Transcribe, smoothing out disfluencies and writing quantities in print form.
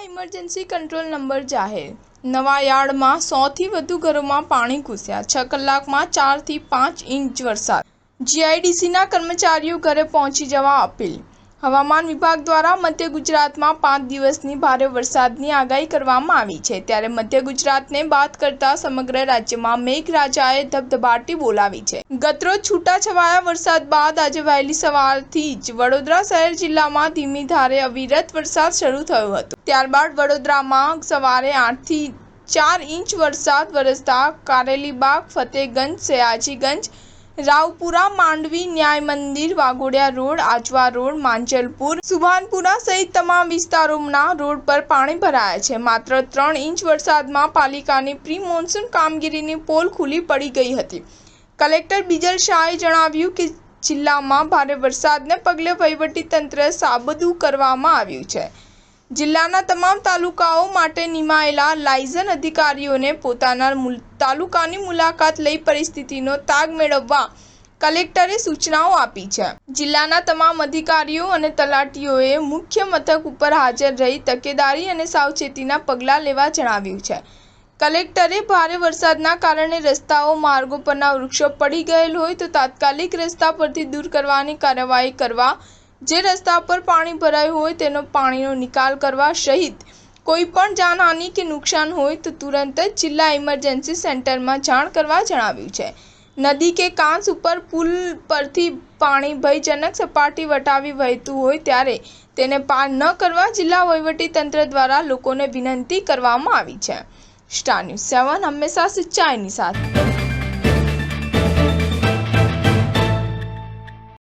Emergency control number જાહેર। નવા યાર્ડમાં 100 થી વધુ ઘરોમાં પાણી ઘૂસ્યા। 6 કલાકમાં 4 થી 5 ઇંચ વરસાદ। જીઆઈડીસીના કર્મચારીઓ ઘરે પહોંચી જવા અપીલ। હવામાન વિભાગ દ્વારા મધ્ય ગુજરાતમાં 5 દિવસની ભારે વરસાદની આગાહી કરવામાં આવી છે। ત્યારે મધ્ય ગુજરાતને બાદ કરતા સમગ્ર રાજ્યમાં મેઘરાજાએ ધબધબાટી બોલાવી છે। ગતરોજ છૂટાછવાયા વરસાદ બાદ આજે વહેલી સવારથી જ વડોદરા શહેર જિલ્લામાં ધીમી ધારે અવિરત વરસાદ શરૂ થયો હતો। ત્યારબાદ વડોદરામાં સવારે 8 થી 4 ઇંચ વરસાદ વરસતા કારેલીબાગ, ફતેગંજ, સયાજીગંજ, રાવપુરા, માંડવી, ન્યાય મંદિર, વાઘોડિયા રોડ, આજવા રોડ, માંજલપુર, સુભાનપુરા સહિત તમામ વિસ્તારોના રોડ પર પાણી ભરાયા છે। માત્ર 3 ઇંચ વરસાદમાં પાલિકાની પ્રી મોન્સૂન કામગીરીની પોલ ખુલ્લી પડી ગઈ હતી। કલેક્ટર બિજલ શાહે જણાવ્યું કે જિલ્લામાં ભારે વરસાદને પગલે વહીવટીતંત્ર સાબદું કરવામાં આવ્યું છે। જિલ્લાના તમામ તાલુકાઓ માટે નિમાયેલા લાયઝન અધિકારીઓને પોતાના તાલુકાની મુલાકાત લઈ પરિસ્થિતિનો તાગ મેળવવા કલેક્ટરે સૂચનાઓ આપી છે। જિલ્લાના તમામ અધિકારીઓ અને તલાટીઓએ મુખ્ય મથક ઉપર હાજર રહી તકેદારી અને સાવચેતીના પગલાં લેવા જણાવ્યું છે। કલેક્ટરે ભારે વરસાદના કારણે રસ્તાઓ, માર્ગો પરના વૃક્ષો પડી ગયેલ હોય તો તાત્કાલિક રસ્તા પરથી દૂર કરવાની કાર્યવાહી કરવા, જે રસ્તા પર પાણી ભરાયું હોય તેનો પાણીનો નિકાલ કરવા સહિત કોઈ પણ જાનહાનિ કે નુકસાન હોય તો તુરંત જ જિલ્લા ઇમરજન્સી સેન્ટરમાં જાણ કરવા જણાવ્યું છે। નદી કે કાંસ ઉપર પુલ પરથી પાણી ભયજનક સપાટી વટાવી વહેતું હોય ત્યારે તેને પાર ન કરવા જિલ્લા વહીવટીતંત્ર દ્વારા લોકોને વિનંતી કરવામાં આવી છે। સ્ટાર ન્યૂઝ 7 હંમેશા સચ્ચાઈની સાથે।